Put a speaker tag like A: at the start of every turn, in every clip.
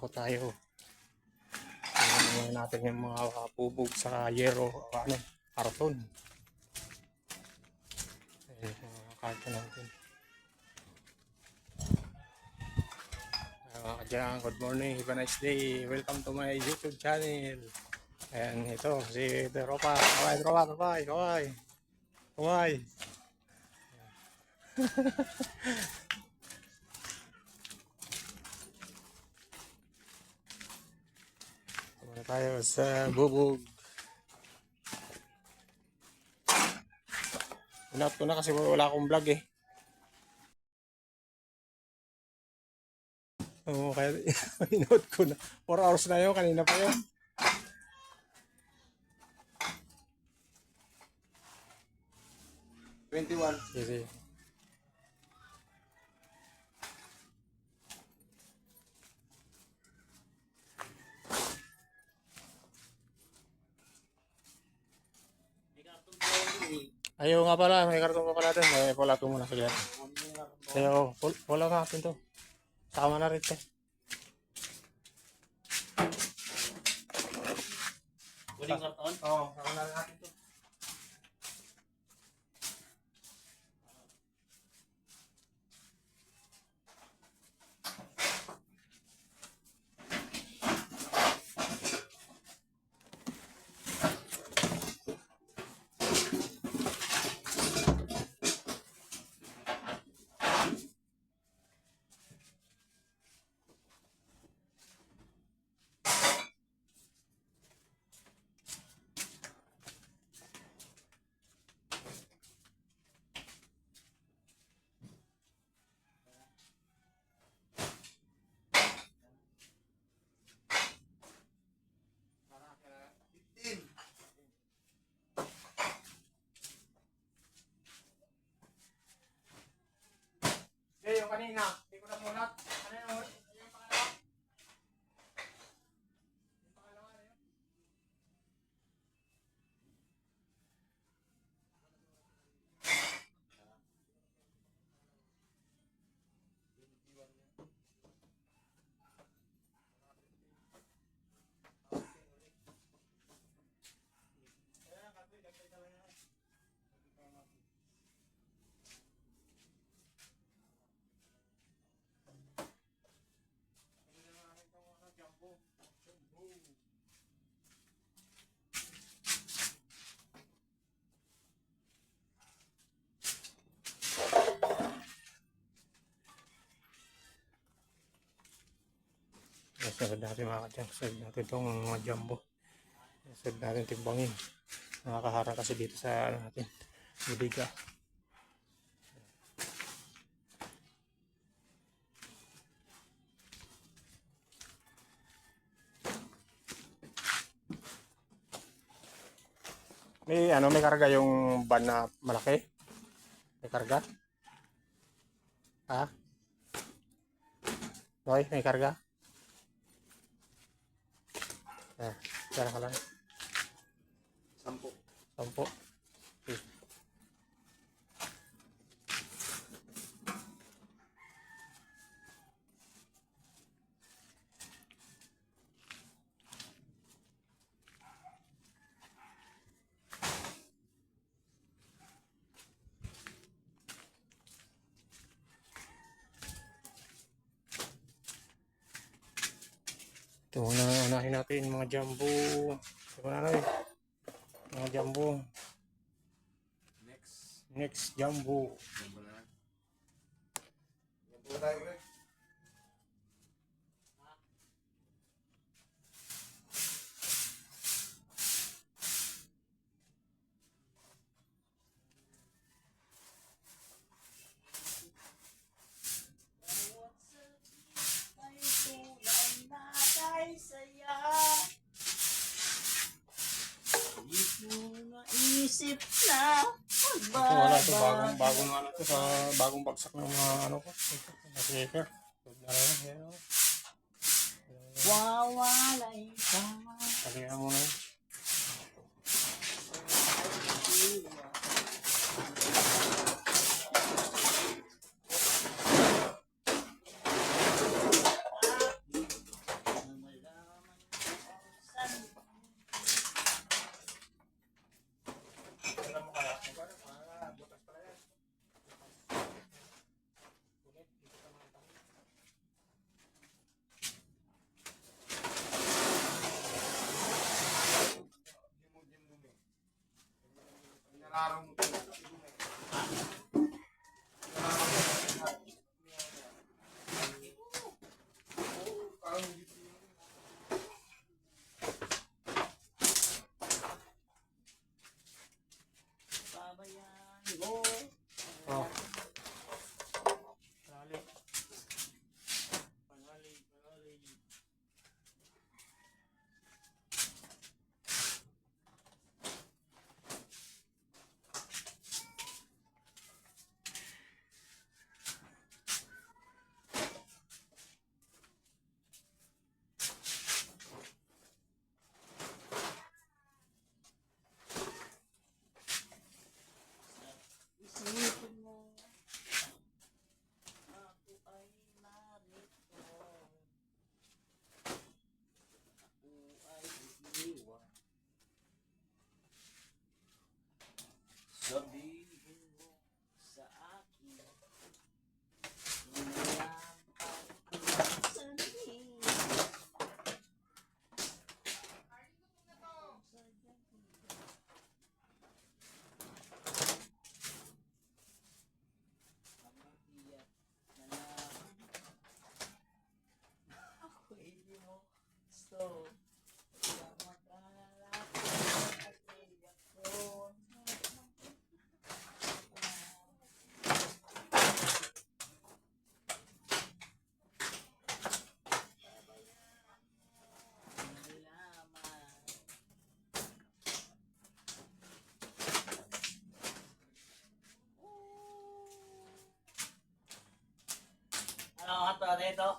A: Magtatrabaho tayo. Tingnan natin yung mga bubog sa yero, karton. Mga karton natin. Kadyang, good morning, have a nice day. Welcome to my YouTube channel. Ayan, ito, si Tropa. Kaway. Muna tayo sa bubog. Inat ko na kasi wala akong vlog eh. Oo, kaya inat ko na. 4 hours na yun, kanina pa yun. Sige. Ayaw nga pala, may karton pa pala doon. May pula ito muna sige. Ayaw, pula nga natin to. Sama na rin ito.
B: Huling karton?
A: Oo, sama na rin natin to. Yung kanina, hindi ko na mulat. Ano yun? Yung pangalawa? Yung pangalawa na yun? Sunod natin mga kadyang, sunod natin itong mga jumbo. Sunod natin timbangin. Nakakaharang kasi dito sa natin, bibiga. May karga yung van na malaki? May karga? Ha? Okay, may karga? Kaya ka lang. 10. Okay. Ito na unahin natin mga jumbo. Ito na rin. Mga jumbo. Next jumbo. Jumbo tayo ulit.
B: Isip na
A: Wala ito, bagong ano to, sa bagong bagsak ng mga ano ko. Nasiker.
B: wawalay ka.
A: Kalihan mo na yun.
B: Babayan mo.
A: Oh. Panali. Panali.
B: Isipin mo. Ako ay narito. Ako ay iiwan. Sabihin mo sa akin. Hinayaan ang sanhin. Mamatiyak na lang. Ako hindi mo gusto. Kaya magkalalapit at iyak ko. Nalaman. Ano ang hato na ito?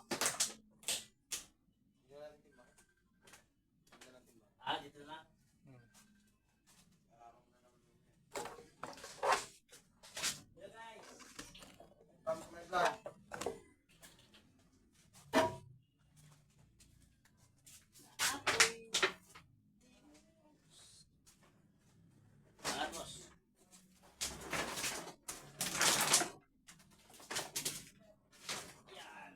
B: Ah, dito na. Hello guys. Apoy. Atmos. Yan.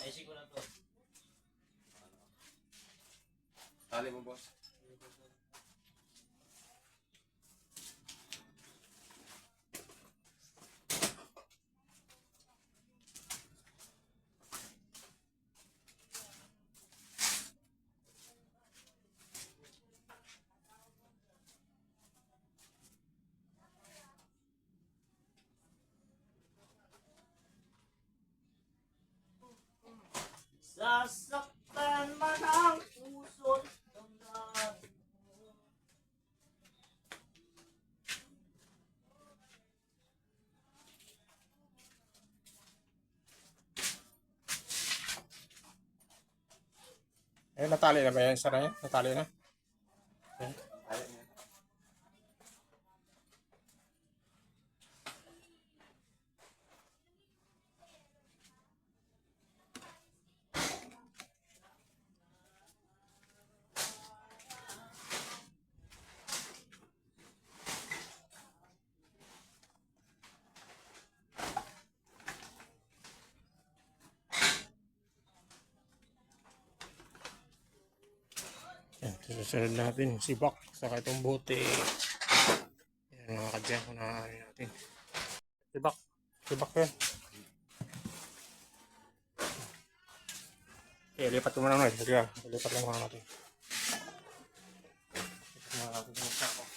B: Ayusin ko lang to.
C: Tali mo, boss.
B: Sasaktan man ang puso't damdamin mo.
A: Eh, natali na ba yan? Sara yan? Natali na? Okay.
C: Tali mo.
A: Yan, susunod natin si Bak saka itong bote. Yan mga kadyan kung naaari natin. Si Bak yan. Okay, lipat ko muna naman. Sige, lipat lang muna natin. Lipat muna natin yung sako.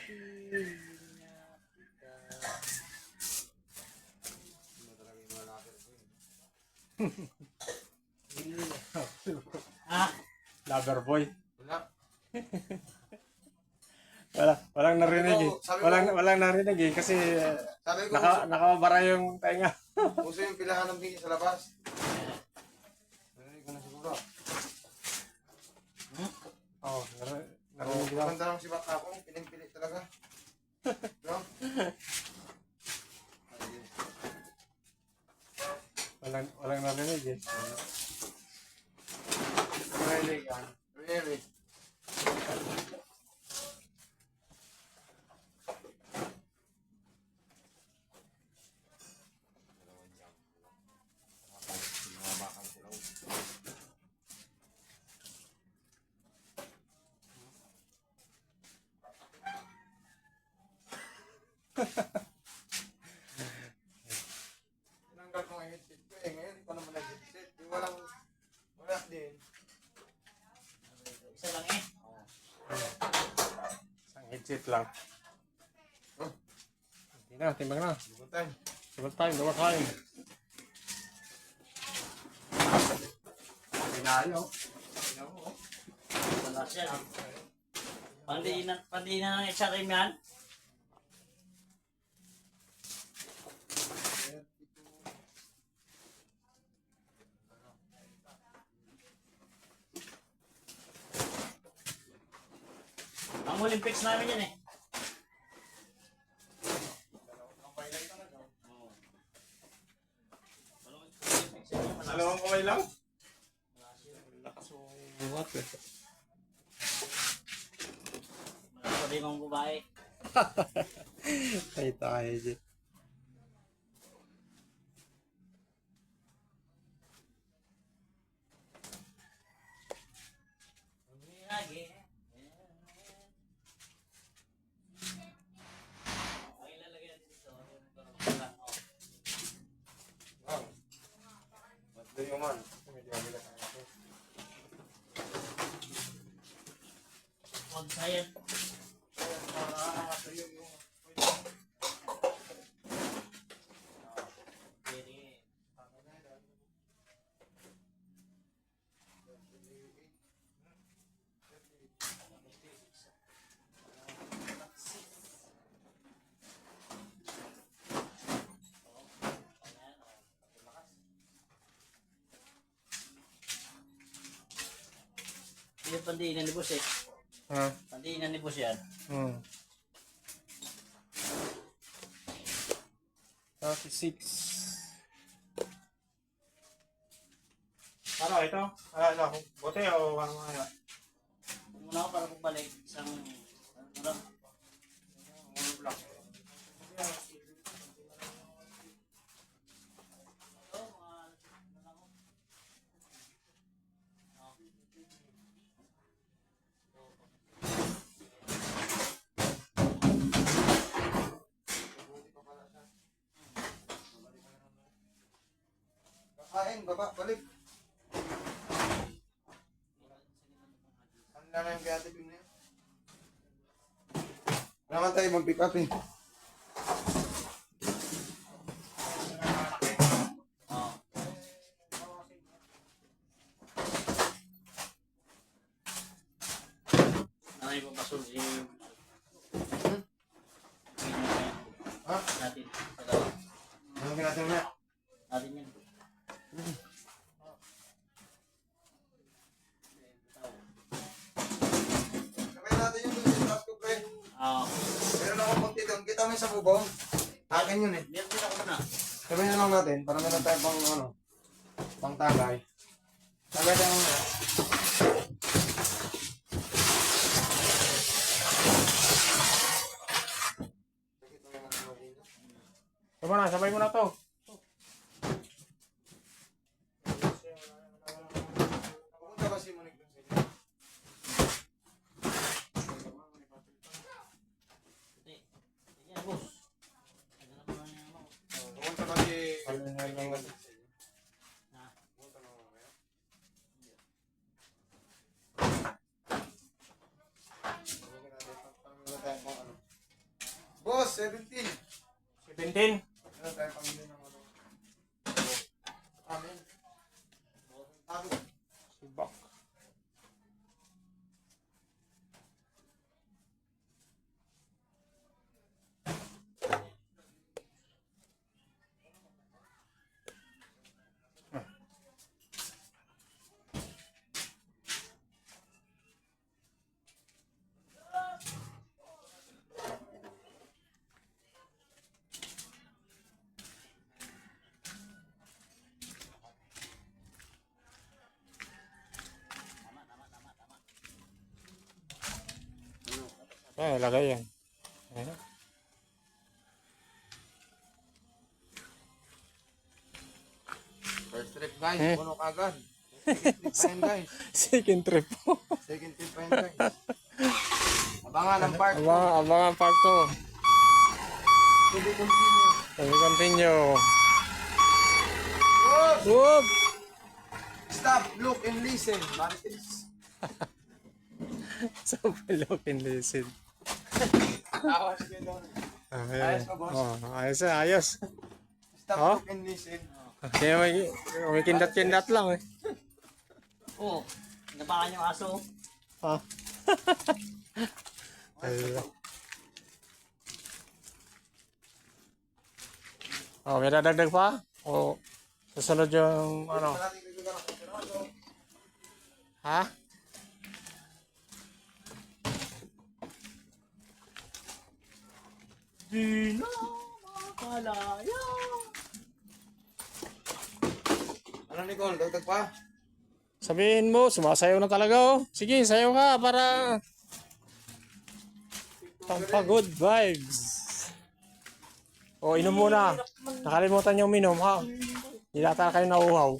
C: Ano talaga yung mga locker ko yun.
B: Ah,
A: Lover boy.
C: Wala.
A: Walang narinig eh.
C: Sabi ko-
A: Walang narinig eh kasi
C: Sabi ko,
A: nakabara yung tainga.
C: uso yung pilahan ng bingis sa labas. Narinig ko na siguro.
A: Oo, narinig daw.
C: Maganda lang si Bak ako. Piling-pili talaga. No?
A: Walang narinig eh.
C: Narinig yan. Really? Tinanggal ko ang headset ko eh. Ngayon, ito naman nag-headset. Yung wala din.
B: isa lang eh.
A: Isang headset lang.
C: Oh,
A: Hindi na, timbang na.
C: good time.
A: Double time.
C: Pinayo.
B: Wala siya. Pandi na ng isa rin yan. Ang Olympics namin yan eh. Oo. Olympics yan, malakas.
A: Dalawang kamay lang?
B: Malakas yun.
A: Lakas mo buhat eh.
B: Malakas pa din ang babae.
A: Ay tayo dyan.
B: Lagi. Ang ilalagay natin dito.
C: Wow. Mas doon yung man. Medyo mabila tayo ako.
B: Huwag sayad.
C: Para tuyo yung...
B: Very. Yung pandiinan ni Boss eh.
A: Ha?
B: Pandiinan ni Boss yan.
A: 36.
C: Ano ito? Ano? Bote o ano nga yan?
B: Muna ako para pagbalik. Isang... Ano lang.
C: Ulo block.
B: Ito, mga... Ano lang ako.
C: Kakain, baba, balik. Ano na yung kaya tipin na yun? Naman tayo mag-pick up eh.
B: Oo. Ano yung papasol si...
C: Ha?
B: Natin. Dalawa.
C: Ano natin na?
B: Natin yan.
C: Sabay natin yung doon sa task ko, pre.
B: Oo.
C: Meron ako konti doon. Kita mo yung sa bubong. Akin yun eh.
B: Meron din ako na.
C: Sabay na lang natin para meron tayo pang ano, pang tagay. Tagay tayo muna.
A: Sabay mo na to.
C: Pupunta ba si Monique doon sa inyo?
B: Hindi. Yan, boss. Ano na ba yung ano?
C: Pupunta ba si Monique doon sa inyo?
B: Ha?
C: Pupunta na mamaya. Sabay natin para meron tayo pang ano.
A: 17.
C: Ano tayo pamili ng ano? Amin. Tago.
A: Si Bok. Lagay yan. Ayan.
C: First trip guys, puno kagad. Second trip pa yan guys.
A: Second trip po.
C: Second trip pa yan guys. Abangan ang part 2.
A: Abangan part 2.
C: To be continue.
A: We continue.
C: Whoop!
A: Whoop!
C: Stop, look, and listen. Marites.
A: So, look and listen.
C: Awas kayo doon. Ayos ka, boss?
A: Ayos na, ayos.
C: Stop,
A: Oh?
C: look, and listen.
A: Kaya may kindat-kindat lang eh.
B: Oo. Nabakan yung aso.
A: Ah. Ayun. Oh, may dadagdag pa? O susunod yung ano? Ha?
B: Di na makalaya.
C: Ano Nicole, dagdag pa?
A: Sabihin mo, sumasayaw na talaga oh. Sige, sayaw ka para pampagod vibes. O, inom muna. Nakalimutan yung minom ha. Hindi nata kayo nauhaw.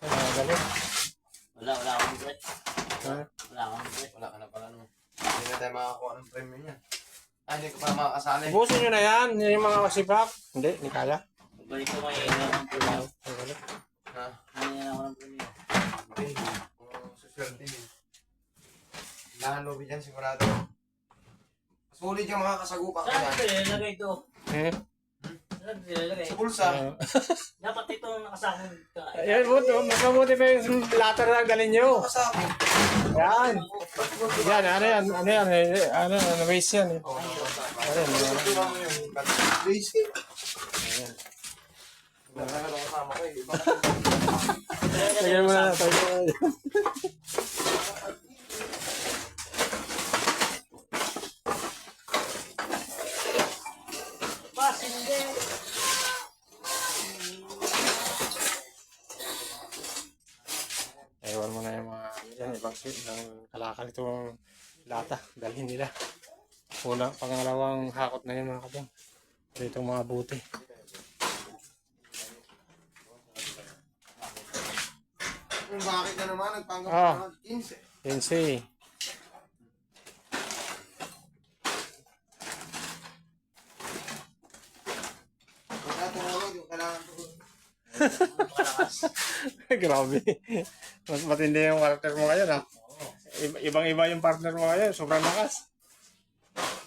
A: Galing.
B: Wala akong breath.
A: Ha?
B: Wala akong breath.
C: Wala ka na pala no. Hindi na tayo makakuha ng premium niya. Ay, hindi ko pa makakasali.
A: Ubusin nyo na yan. Yan yung mga masipak. Hindi, hindi kaya.
B: Pagbalik ko may ina ng premium.
C: Ha?
B: Nangyayari ako ng premium.
C: Okay. Suswerte yun. Lahan lobby dyan, sigurado. Sulit yung mga kasagupa ko
B: Saan
C: yan.
B: ko nilalagay ito? Saan ko nilalagay?
C: Sa bulsa.
B: Dapat ito nakasakong ka.
A: Ayan po, mas mabuti pa yung latter na galing nyo.
C: Kasama.
A: Yan. Yan, ano yan, ano yan, ano, waste yan eh.
C: Oo.
A: Ano yan,
C: Ito lang yun. Basic. Wala na lang kasama ko eh. Iba ka.
A: Tignan mo na, tayo mo na.
B: Pas, hindi.
A: Ewan mo na yung mga, yan, ibang kalakal itong lata, dalhin nila. Una, pangalawang hakot na yun mga kabang. Ito itong mga buti.
C: Kung bakit na naman, nagpanggap
A: Ah.
C: na 15.
A: Yan si.
C: Wala tumulog, yung kailangan ko.
A: Grabe. Mas matindi yung partner mo ngayon ha. Ibang-iba yung partner mo ngayon, sobrang lakas.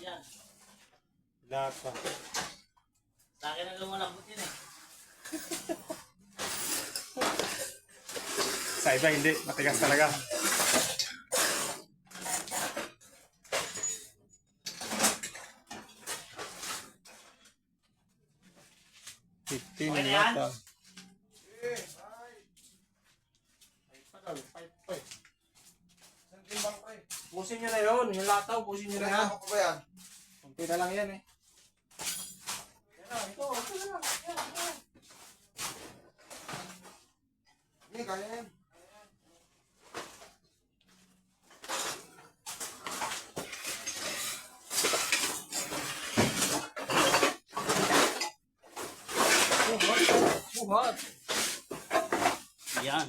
B: Yan.
A: Lahat pa.
B: Sa akin ang lumalambot yun eh.
A: Sa iba hindi, matigas talaga.
B: Okay
A: 15
B: na yan?
A: lata.
C: Eh, ay.
B: Patol, 5
C: Saan timbang ko eh?
A: Pusin nyo na yun, yung lataw, pusin nyo na yan.
C: Kailangan ko pa ba yan?
A: Kunti na lang yan eh.
C: Yan na, ito na lang. Yan. Hindi, kaya yan.
A: Buhat.
B: Yan.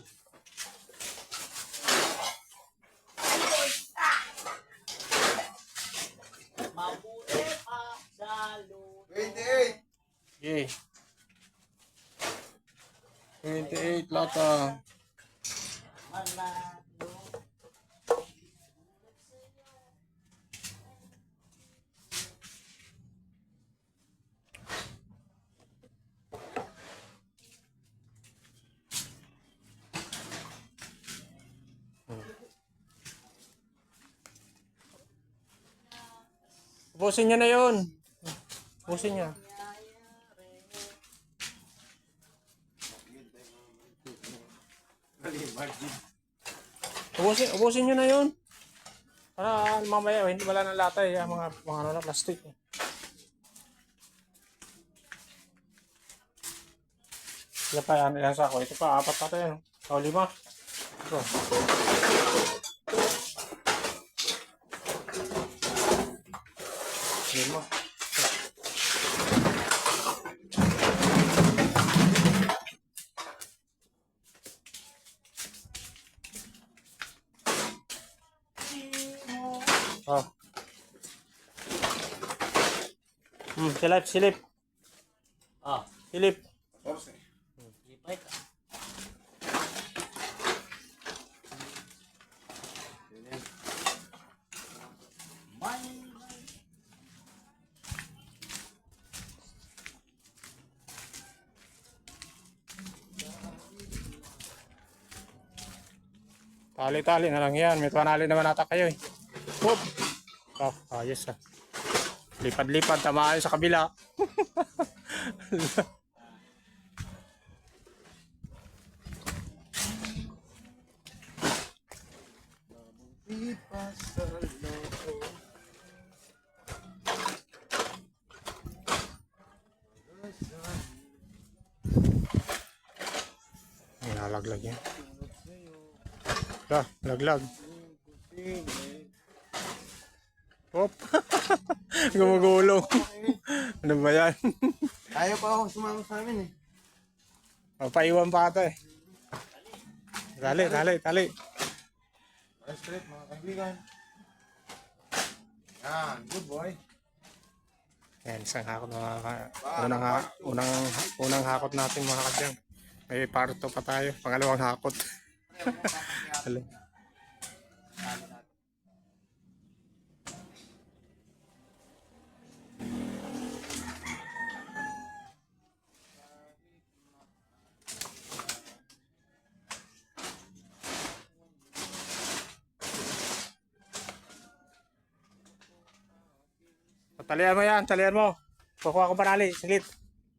B: Mabuti pa sa luto.
C: 28.
A: Okay. 28 lata.
B: Manalo.
A: Ubusin niya na yun. Ubusin niya.
C: Mali, margin.
A: Ubusin niyo na yun. Para mamaya, hindi wala ng lata eh. Mga ano na, plastic. Ito pa yan, ilang sako. Ito pa, 4 pa tayo. O, 5. Ito. Lima. Oh. Silip.
B: Ah,
A: Silip.
C: 14.
B: lipay ka.
A: Tali-tali na lang yan. May tuwanali naman ata kayo eh. Whoop. Oh, ayos ah. Lipad-lipad, tamaan sa kabila. Nalaglag yan. Laglag. Hop. Gumugulong. Ano ba yan?
C: Ayaw pa ako sumama sa amin eh.
A: Papaiwan pa ata eh. Tali.
C: Straight mga kaibigan. Yan, good boy.
A: Yan, isang hakot na unang hakot natin mga kadyang. May parto pa tayo. Pangalawang hakot. Talian mo yan, talian mo. Kukuha ko panali, silit.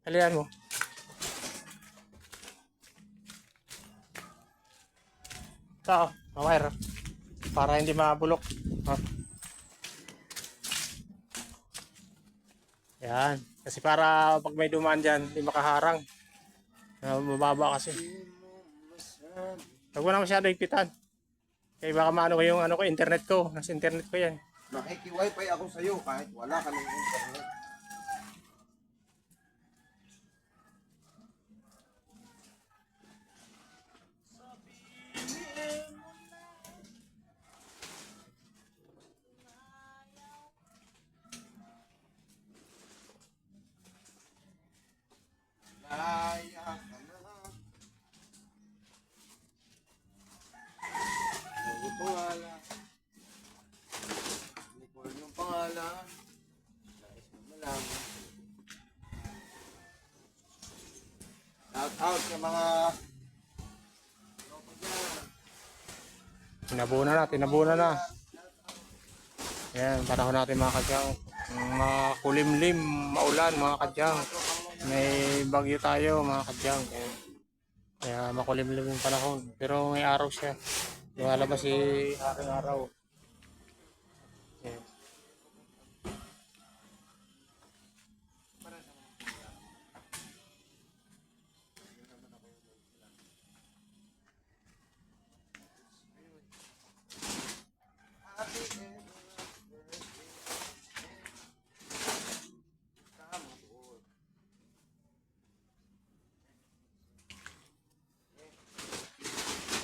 A: Talian mo. Ito, wire. Para hindi mabulok. Yan. Kasi para pag may dumaan dyan, hindi makaharang. Mababa kasi. Huwag mo na masyado higpitan. Kaya baka maano ko yung internet ko. Nasa internet ko yan.
C: Nakiki-wifi ako sa'yo kahit wala kaming internet. Laya ka na. Ano pangalan? Hindi ko alam yung pangalan. Nais mo malaman. Shout out sa mga tropa dyan.
A: Tinabunan na. Yan, panahon natin mga kadyang. Makulimlim, maulan mga kadyang. May bagyo tayo mga kadyang. Kaya makulimlim yung panahon. Pero may araw siya. Lumalabas si aking araw. Yan.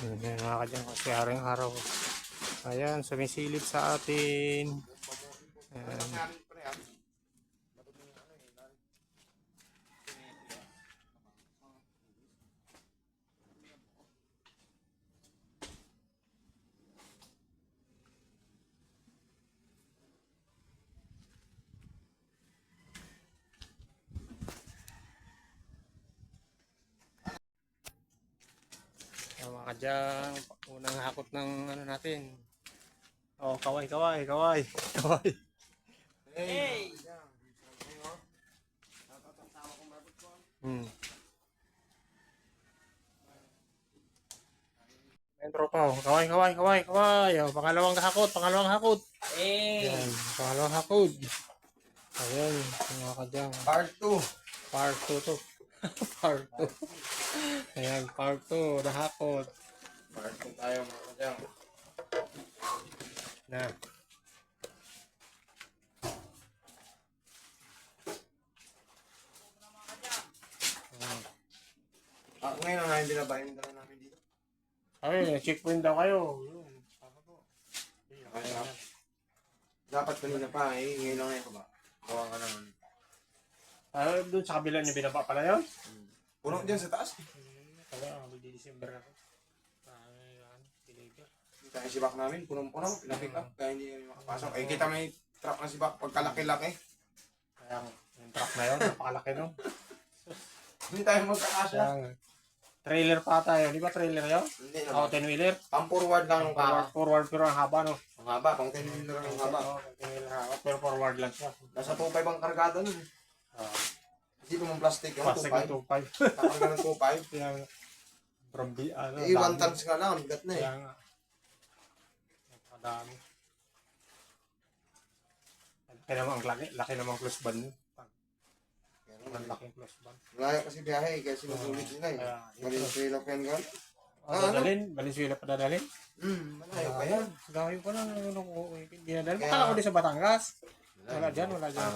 A: Yan mga kadyang, kasi araw. Ayan, sumisilip sa atin. Ayan. mga kadyang, unang hakot ng ano natin. Oh, kaway, kaway, kaway, kaway.
B: Hey!
A: Hmm. Ayan, tropa, oh. Kaway, kaway, kaway, kaway. Oh, pangalawang hakot, pangalawang hakot.
B: Hey!
A: Ayan, pangalawang hakot. Ayan, mga kadyang.
C: Part 2.
A: Part 2 to. Part 2. Ayan, part 2, nahakot.
C: Part 2 tayo mga kadyang.
A: Na.
C: Ngayon ang ngayon binabayan dala namin dito.
A: Ay, checkpoint daw kayo. Yun. Tama po.
C: Kaya, dapat kanina pa ngayon lang ngayon ba? Gawa ka naman.
A: Doon sa kabila niyo binaba pala yun?
C: Puno dyan sa taas.
A: Kaya, December na to. Deliver.
C: Tayo sibak namin, punong-puno, pinapick up, kaya hindi kami makapasok. Eh, kita may truck na sibak, pagkalaki-laki.
A: Kaya, yung truck na yun, napakalaki no.
C: Hindi tayo magkakasya.
A: Kaya, trailer pa tayo. Di ba trailer yun?
C: Hindi
A: Oo,
C: naman.
A: 10-wheeler.
C: Pang-forward lang ng
A: Forward, forward pero ang haba no.
C: Ang haba, pang 10 lang ang haba.
A: Oo, 10-wheeler haba, pero forward lang siya.
C: Nasa 2.5 ang kargado nun. Hindi pa mong plastic yun,
A: Plastic
C: 2.5.
A: ng 2.5.
C: Takarga ng 2.5.
A: Kaya, from the, ano,
C: Eh, 1 tons ka lang, bigat na eh.
A: Kaya nga. Napakadami. Kaya naman, ang laki naman close band nyo. Ang laki close band.
C: Malayo kasi biyahe eh, kasi masulit nila eh.
A: Kaya,
C: Valenzuela pa yan gan.
A: dadalhin? Valenzuela pa dadalhin?
C: Malayo pa yan.
A: Gawin ko lang, dinadalhin.
C: Kaya-
A: Baka ako din sa Batangas. Wala dyan, wala dyan.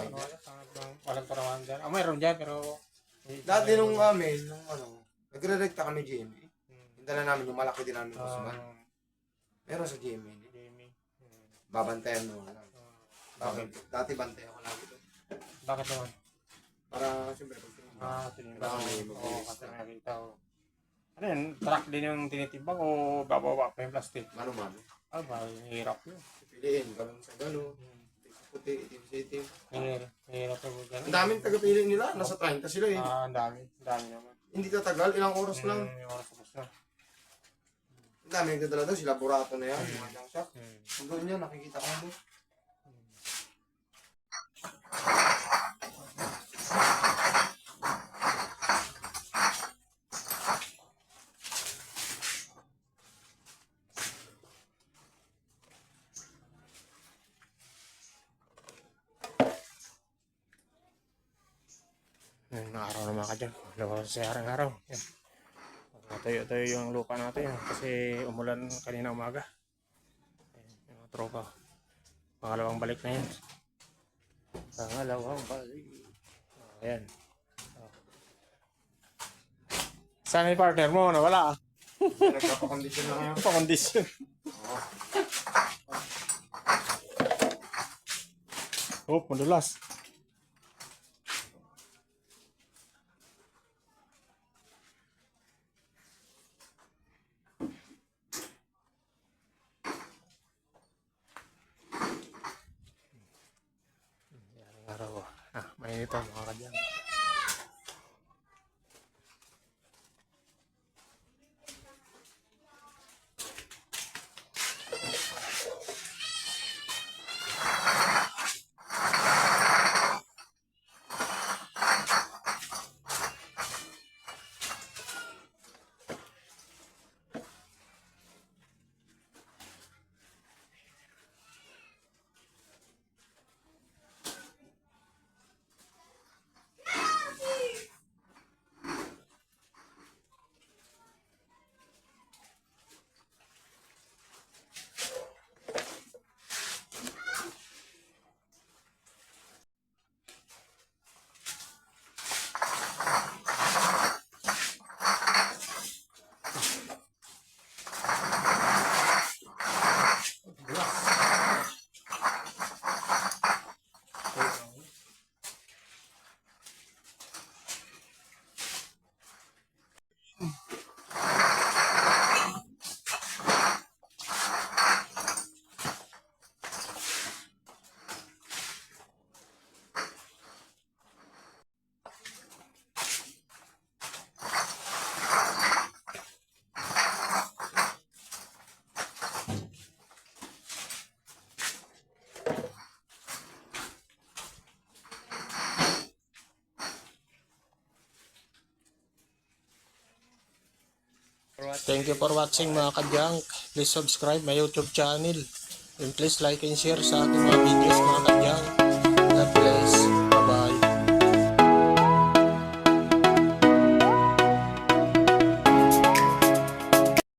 A: Walang tarawan dyan. Ah, mayroon dyan, pero...
C: Dati nung amin, nung ano, nagre-recta kami GMA. Hintala namin yung malaki din namin kusuman. Meron sa GMA.
A: Jamie.
C: Babantayan mo lang.
A: Bakit?
C: Dati bantay ako lagi doon.
A: Bakit naman?
C: Para siyempre pag tinignan.
A: Tinimbang.
C: Baka may
A: Oo,
C: mabilis
A: kasi
C: na.
A: nakita ko. Ano yun? Truck din yung tinitimbang o bababa pa yung plastic?
C: Mano-mano.
A: Ah, ba, hirap yun.
C: Piliin, galon sa galon. Puti, itim sa itim.
A: Hirap yung gano'n.
C: Ang daming tagapili nila. Nasa 30 sila eh.
A: Ah, ang dami. Ang dami naman.
C: Hindi tatagal, ilang oras lang.
A: Yung oras tapos na.
C: Ang dami nagdadala doon. Sila burato na yan. Mga junk shop.
A: Hmm.
C: Doon yan, nakikita ko doon.
A: Yung araw na mga kadyan. Labas sa araw. Yan. Tayo yung lupa natin. Kasi umulan kanina umaga. Ayan, yung mga tropa. Pangalawang balik na yan. Pangalawang balik. Ayan. Saan yung partner mo? Nawala ah.
C: Nagpapakondisyon na ngayon.
A: Pa-condition. Oh, madulas. Araw. Mainit ang mga kadyan. Thank you for watching mga ka-junk. Please subscribe my YouTube channel. And please like and share sa ating mga videos mga ka-junk.